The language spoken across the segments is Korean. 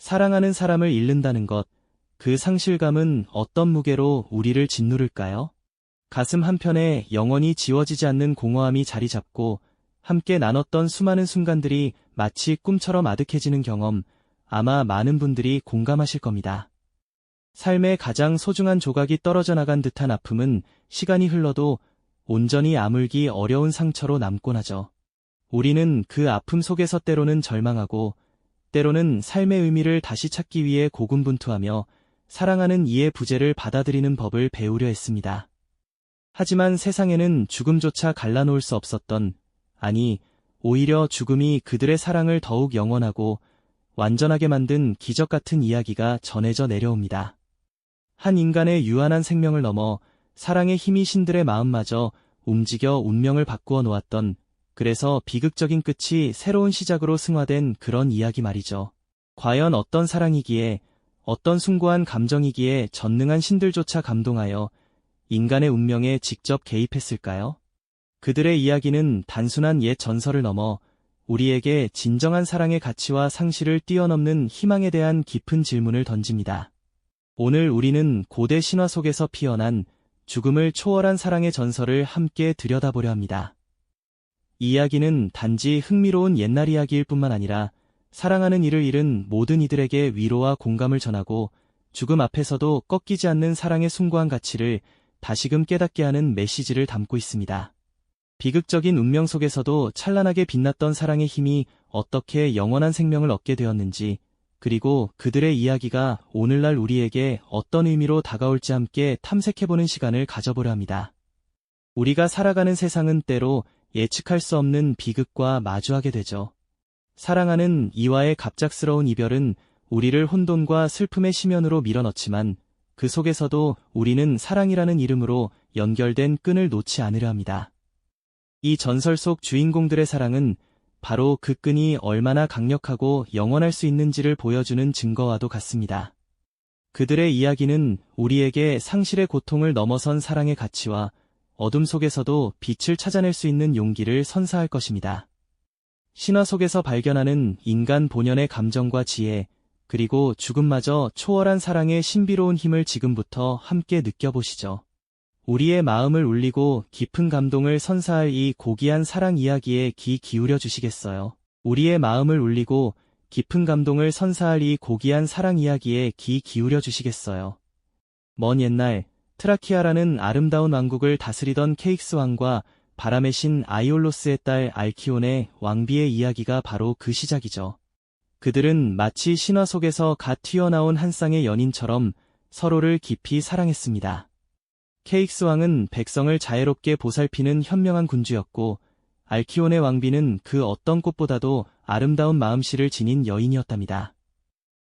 사랑하는 사람을 잃는다는 것, 그 상실감은 어떤 무게로 우리를 짓누를까요? 가슴 한편에 영원히 지워지지 않는 공허함이 자리 잡고 함께 나눴던 수많은 순간들이 마치 꿈처럼 아득해지는 경험, 아마 많은 분들이 공감하실 겁니다. 삶의 가장 소중한 조각이 떨어져 나간 듯한 아픔은 시간이 흘러도 온전히 아물기 어려운 상처로 남곤 하죠. 우리는 그 아픔 속에서 때로는 절망하고 때로는 삶의 의미를 다시 찾기 위해 고군분투하며 사랑하는 이의 부재를 받아들이는 법을 배우려 했습니다. 하지만 세상에는 죽음조차 갈라놓을 수 없었던, 아니, 오히려 죽음이 그들의 사랑을 더욱 영원하고 완전하게 만든 기적 같은 이야기가 전해져 내려옵니다. 한 인간의 유한한 생명을 넘어 사랑의 힘이 신들의 마음마저 움직여 운명을 바꾸어 놓았던, 그래서 비극적인 끝이 새로운 시작으로 승화된 그런 이야기 말이죠. 과연 어떤 사랑이기에, 어떤 숭고한 감정이기에 전능한 신들조차 감동하여 인간의 운명에 직접 개입했을까요? 그들의 이야기는 단순한 옛 전설을 넘어 우리에게 진정한 사랑의 가치와 상실을 뛰어넘는 희망에 대한 깊은 질문을 던집니다. 오늘 우리는 고대 신화 속에서 피어난 죽음을 초월한 사랑의 전설을 함께 들여다보려 합니다. 이 이야기는 단지 흥미로운 옛날 이야기일 뿐만 아니라 사랑하는 이를 잃은 모든 이들에게 위로와 공감을 전하고 죽음 앞에서도 꺾이지 않는 사랑의 숭고한 가치를 다시금 깨닫게 하는 메시지를 담고 있습니다. 비극적인 운명 속에서도 찬란하게 빛났던 사랑의 힘이 어떻게 영원한 생명을 얻게 되었는지, 그리고 그들의 이야기가 오늘날 우리에게 어떤 의미로 다가올지 함께 탐색해보는 시간을 가져보려 합니다. 우리가 살아가는 세상은 때로 예측할 수 없는 비극과 마주하게 되죠. 사랑하는 이와의 갑작스러운 이별은 우리를 혼돈과 슬픔의 심연으로 밀어넣지만 그 속에서도 우리는 사랑이라는 이름으로 연결된 끈을 놓지 않으려 합니다. 이 전설 속 주인공들의 사랑은 바로 그 끈이 얼마나 강력하고 영원할 수 있는지를 보여주는 증거와도 같습니다. 그들의 이야기는 우리에게 상실의 고통을 넘어선 사랑의 가치와 어둠 속에서도 빛을 찾아낼 수 있는 용기를 선사할 것입니다. 신화 속에서 발견하는 인간 본연의 감정과 지혜, 그리고 죽음마저 초월한 사랑의 신비로운 힘을 지금부터 함께 느껴보시죠. 우리의 마음을 울리고 깊은 감동을 선사할 이 고귀한 사랑 이야기에 귀 기울여 주시겠어요? 우리의 마음을 울리고 깊은 감동을 선사할 이 고귀한 사랑 이야기에 귀 기울여 주시겠어요? 먼 옛날 트라키아라는 아름다운 왕국을 다스리던 케익스 왕과 바람의 신 아이올로스의 딸 알키온의 왕비의 이야기가 바로 그 시작이죠. 그들은 마치 신화 속에서 갓 튀어나온 한 쌍의 연인처럼 서로를 깊이 사랑했습니다. 케익스 왕은 백성을 자애롭게 보살피는 현명한 군주였고 알키온의 왕비는 그 어떤 꽃보다도 아름다운 마음씨를 지닌 여인이었답니다.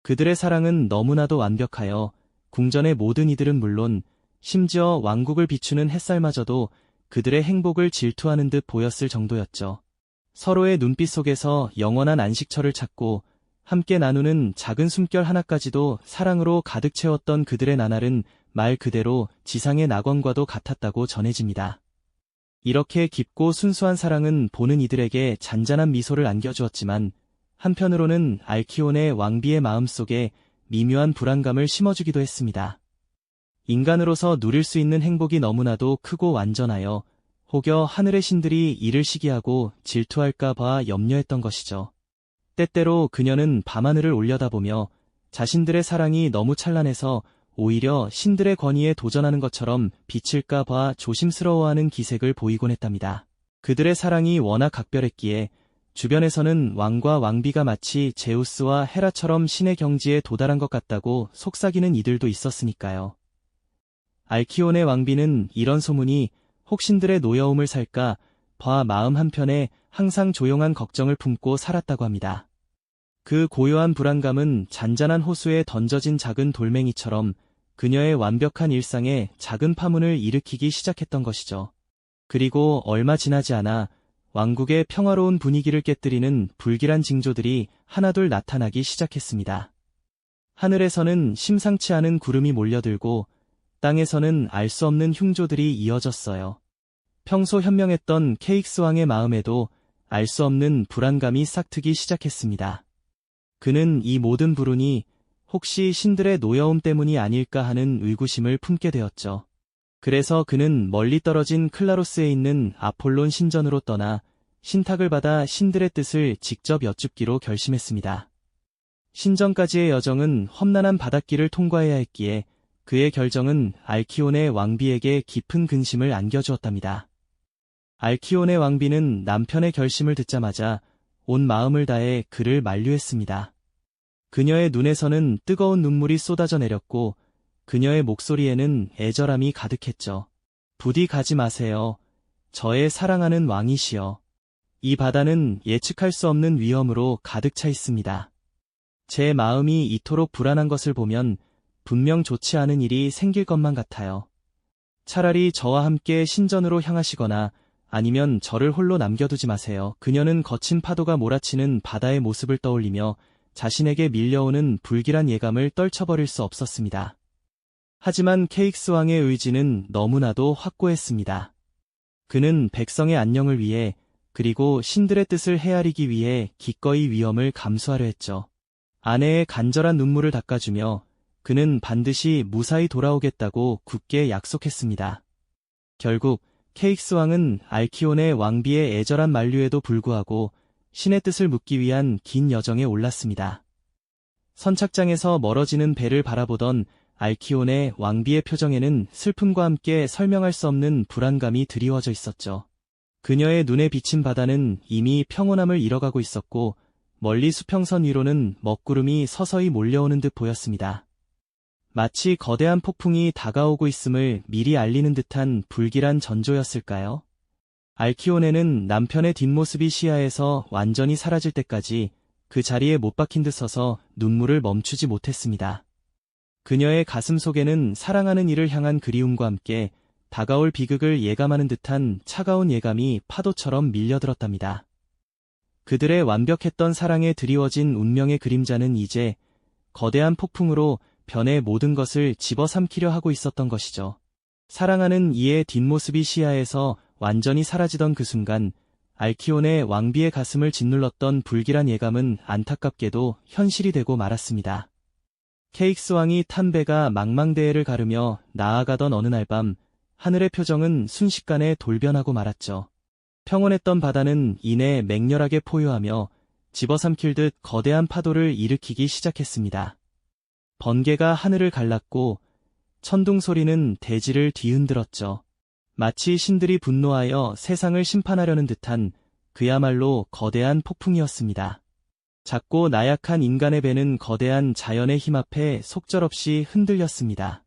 그들의 사랑은 너무나도 완벽하여 궁전의 모든 이들은 물론 심지어 왕국을 비추는 햇살마저도 그들의 행복을 질투하는 듯 보였을 정도였죠. 서로의 눈빛 속에서 영원한 안식처를 찾고 함께 나누는 작은 숨결 하나까지도 사랑으로 가득 채웠던 그들의 나날은 말 그대로 지상의 낙원과도 같았다고 전해집니다. 이렇게 깊고 순수한 사랑은 보는 이들에게 잔잔한 미소를 안겨주었지만 한편으로는 알키온의 왕비의 마음속에 미묘한 불안감을 심어주기도 했습니다. 인간으로서 누릴 수 있는 행복이 너무나도 크고 완전하여 혹여 하늘의 신들이 이를 시기하고 질투할까 봐 염려했던 것이죠. 때때로 그녀는 밤하늘을 올려다보며 자신들의 사랑이 너무 찬란해서 오히려 신들의 권위에 도전하는 것처럼 비칠까 봐 조심스러워하는 기색을 보이곤 했답니다. 그들의 사랑이 워낙 각별했기에 주변에서는 왕과 왕비가 마치 제우스와 헤라처럼 신의 경지에 도달한 것 같다고 속삭이는 이들도 있었으니까요. 알키온의 왕비는 이런 소문이 혹 신들의 노여움을 살까 봐 마음 한편에 항상 조용한 걱정을 품고 살았다고 합니다. 그 고요한 불안감은 잔잔한 호수에 던져진 작은 돌멩이처럼 그녀의 완벽한 일상에 작은 파문을 일으키기 시작했던 것이죠. 그리고 얼마 지나지 않아 왕국의 평화로운 분위기를 깨뜨리는 불길한 징조들이 하나둘 나타나기 시작했습니다. 하늘에서는 심상치 않은 구름이 몰려들고 땅에서는 알 수 없는 흉조들이 이어졌어요. 평소 현명했던 케익스 왕의 마음에도 알 수 없는 불안감이 싹트기 시작했습니다. 그는 이 모든 불운이 혹시 신들의 노여움 때문이 아닐까 하는 의구심을 품게 되었죠. 그래서 그는 멀리 떨어진 클라로스에 있는 아폴론 신전으로 떠나 신탁을 받아 신들의 뜻을 직접 여쭙기로 결심했습니다. 신전까지의 여정은 험난한 바닷길을 통과해야 했기에 그의 결정은 알키온의 왕비에게 깊은 근심을 안겨주었답니다. 알키온의 왕비는 남편의 결심을 듣자마자 온 마음을 다해 그를 만류했습니다. 그녀의 눈에서는 뜨거운 눈물이 쏟아져 내렸고 그녀의 목소리에는 애절함이 가득했죠. 부디 가지 마세요. 저의 사랑하는 왕이시여. 이 바다는 예측할 수 없는 위험으로 가득 차 있습니다. 제 마음이 이토록 불안한 것을 보면 분명 좋지 않은 일이 생길 것만 같아요. 차라리 저와 함께 신전으로 향하시거나 아니면 저를 홀로 남겨두지 마세요. 그녀는 거친 파도가 몰아치는 바다의 모습을 떠올리며 자신에게 밀려오는 불길한 예감을 떨쳐버릴 수 없었습니다. 하지만 케익스 왕의 의지는 너무나도 확고했습니다. 그는 백성의 안녕을 위해 그리고 신들의 뜻을 헤아리기 위해 기꺼이 위험을 감수하려 했죠. 아내의 간절한 눈물을 닦아주며 그는 반드시 무사히 돌아오겠다고 굳게 약속했습니다. 결국 케익스 왕은 알키온의 왕비의 애절한 만류에도 불구하고 신의 뜻을 묻기 위한 긴 여정에 올랐습니다. 선착장에서 멀어지는 배를 바라보던 알키온의 왕비의 표정에는 슬픔과 함께 설명할 수 없는 불안감이 드리워져 있었죠. 그녀의 눈에 비친 바다는 이미 평온함을 잃어가고 있었고 멀리 수평선 위로는 먹구름이 서서히 몰려오는 듯 보였습니다. 마치 거대한 폭풍이 다가오고 있음을 미리 알리는 듯한 불길한 전조였을까요? 알키온에는 남편의 뒷모습이 시야에서 완전히 사라질 때까지 그 자리에 못 박힌 듯 서서 눈물을 멈추지 못했습니다. 그녀의 가슴 속에는 사랑하는 이를 향한 그리움과 함께 다가올 비극을 예감하는 듯한 차가운 예감이 파도처럼 밀려들었답니다. 그들의 완벽했던 사랑에 드리워진 운명의 그림자는 이제 거대한 폭풍으로 변의 모든 것을 집어삼키려 하고 있었던 것이죠. 사랑하는 이의 뒷모습이 시야에서 완전히 사라지던 그 순간 알키온의 왕비의 가슴을 짓눌렀던 불길한 예감은 안타깝게도 현실이 되고 말았습니다. 케익스 왕이 탄 배가 망망대해를 가르며 나아가던 어느 날 밤 하늘의 표정은 순식간에 돌변하고 말았죠. 평온했던 바다는 이내 맹렬하게 포효하며 집어삼킬 듯 거대한 파도를 일으키기 시작했습니다. 번개가 하늘을 갈랐고 천둥 소리는 대지를 뒤흔들었죠. 마치 신들이 분노하여 세상을 심판하려는 듯한 그야말로 거대한 폭풍이었습니다. 작고 나약한 인간의 배는 거대한 자연의 힘 앞에 속절없이 흔들렸습니다.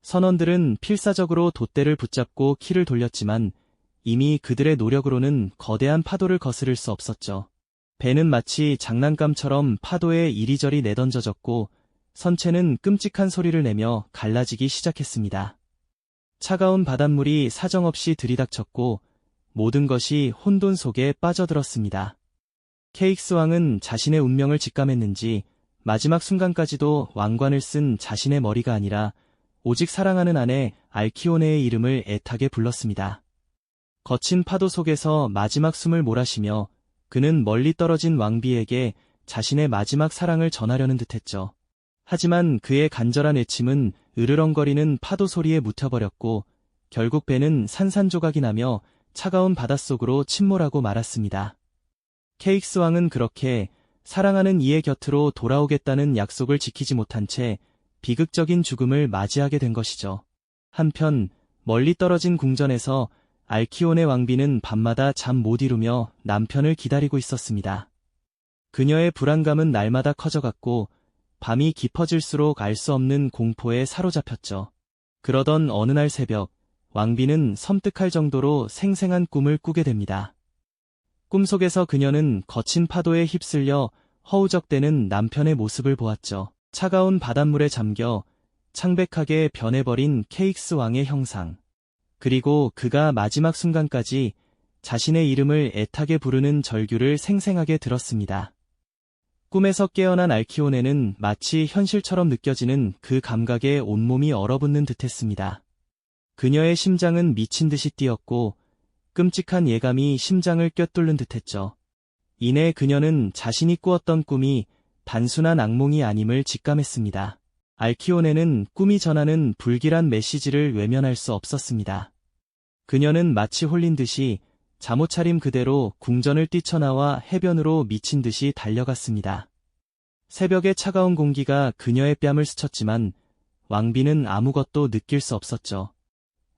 선원들은 필사적으로 돛대를 붙잡고 키를 돌렸지만 이미 그들의 노력으로는 거대한 파도를 거스를 수 없었죠. 배는 마치 장난감처럼 파도에 이리저리 내던져졌고 선체는 끔찍한 소리를 내며 갈라지기 시작했습니다. 차가운 바닷물이 사정없이 들이닥쳤고 모든 것이 혼돈 속에 빠져들었습니다. 케익스 왕은 자신의 운명을 직감했는지 마지막 순간까지도 왕관을 쓴 자신의 머리가 아니라 오직 사랑하는 아내 알키오네의 이름을 애타게 불렀습니다. 거친 파도 속에서 마지막 숨을 몰아쉬며 그는 멀리 떨어진 왕비에게 자신의 마지막 사랑을 전하려는 듯했죠. 하지만 그의 간절한 외침은 으르렁거리는 파도 소리에 묻혀버렸고 결국 배는 산산조각이 나며 차가운 바닷속으로 침몰하고 말았습니다. 케익스 왕은 그렇게 사랑하는 이의 곁으로 돌아오겠다는 약속을 지키지 못한 채 비극적인 죽음을 맞이하게 된 것이죠. 한편 멀리 떨어진 궁전에서 알키온의 왕비는 밤마다 잠 못 이루며 남편을 기다리고 있었습니다. 그녀의 불안감은 날마다 커져갔고 밤이 깊어질수록 알 수 없는 공포에 사로잡혔죠. 그러던 어느 날 새벽, 왕비는 섬뜩할 정도로 생생한 꿈을 꾸게 됩니다. 꿈속에서 그녀는 거친 파도에 휩쓸려 허우적대는 남편의 모습을 보았죠. 차가운 바닷물에 잠겨 창백하게 변해버린 케익스 왕의 형상. 그리고 그가 마지막 순간까지 자신의 이름을 애타게 부르는 절규를 생생하게 들었습니다. 꿈에서 깨어난 알키오네는 마치 현실처럼 느껴지는 그 감각에 온몸이 얼어붙는 듯했습니다. 그녀의 심장은 미친 듯이 뛰었고 끔찍한 예감이 심장을 꿰뚫는 듯했죠. 이내 그녀는 자신이 꾸었던 꿈이 단순한 악몽이 아님을 직감했습니다. 알키오네는 꿈이 전하는 불길한 메시지를 외면할 수 없었습니다. 그녀는 마치 홀린 듯이 잠옷차림 그대로 궁전을 뛰쳐나와 해변으로 미친 듯이 달려갔습니다. 새벽의 차가운 공기가 그녀의 뺨을 스쳤지만 왕비는 아무것도 느낄 수 없었죠.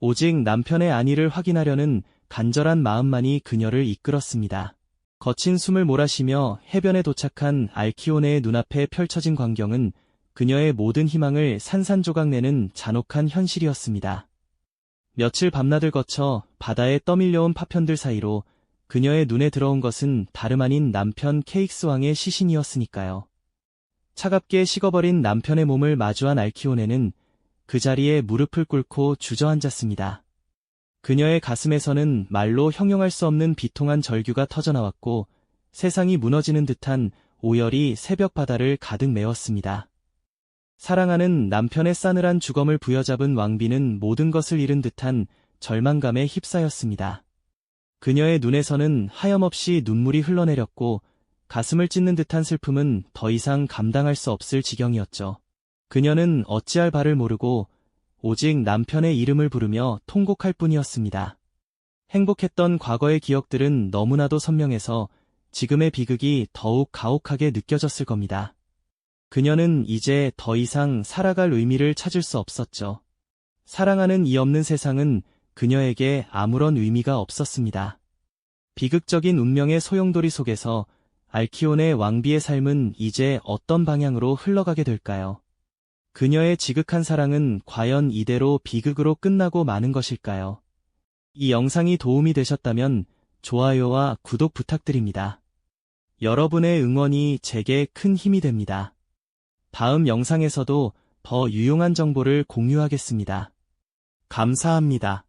오직 남편의 안위를 확인하려는 간절한 마음만이 그녀를 이끌었습니다. 거친 숨을 몰아쉬며 해변에 도착한 알키오네의 눈앞에 펼쳐진 광경은 그녀의 모든 희망을 산산조각 내는 잔혹한 현실이었습니다. 며칠 밤낮을 거쳐 바다에 떠밀려온 파편들 사이로 그녀의 눈에 들어온 것은 다름 아닌 남편 케익스 왕의 시신이었으니까요. 차갑게 식어버린 남편의 몸을 마주한 알키오네는 그 자리에 무릎을 꿇고 주저앉았습니다. 그녀의 가슴에서는 말로 형용할 수 없는 비통한 절규가 터져나왔고 세상이 무너지는 듯한 오열이 새벽 바다를 가득 메웠습니다. 사랑하는 남편의 싸늘한 주검을 부여잡은 왕비는 모든 것을 잃은 듯한 절망감에 휩싸였습니다. 그녀의 눈에서는 하염없이 눈물이 흘러내렸고 가슴을 찢는 듯한 슬픔은 더 이상 감당할 수 없을 지경이었죠. 그녀는 어찌할 바를 모르고 오직 남편의 이름을 부르며 통곡할 뿐이었습니다. 행복했던 과거의 기억들은 너무나도 선명해서 지금의 비극이 더욱 가혹하게 느껴졌을 겁니다. 그녀는 이제 더 이상 살아갈 의미를 찾을 수 없었죠. 사랑하는 이 없는 세상은 그녀에게 아무런 의미가 없었습니다. 비극적인 운명의 소용돌이 속에서 알키오네 왕비의 삶은 이제 어떤 방향으로 흘러가게 될까요? 그녀의 지극한 사랑은 과연 이대로 비극으로 끝나고 마는 것일까요? 이 영상이 도움이 되셨다면 좋아요와 구독 부탁드립니다. 여러분의 응원이 제게 큰 힘이 됩니다. 다음 영상에서도 더 유용한 정보를 공유하겠습니다. 감사합니다.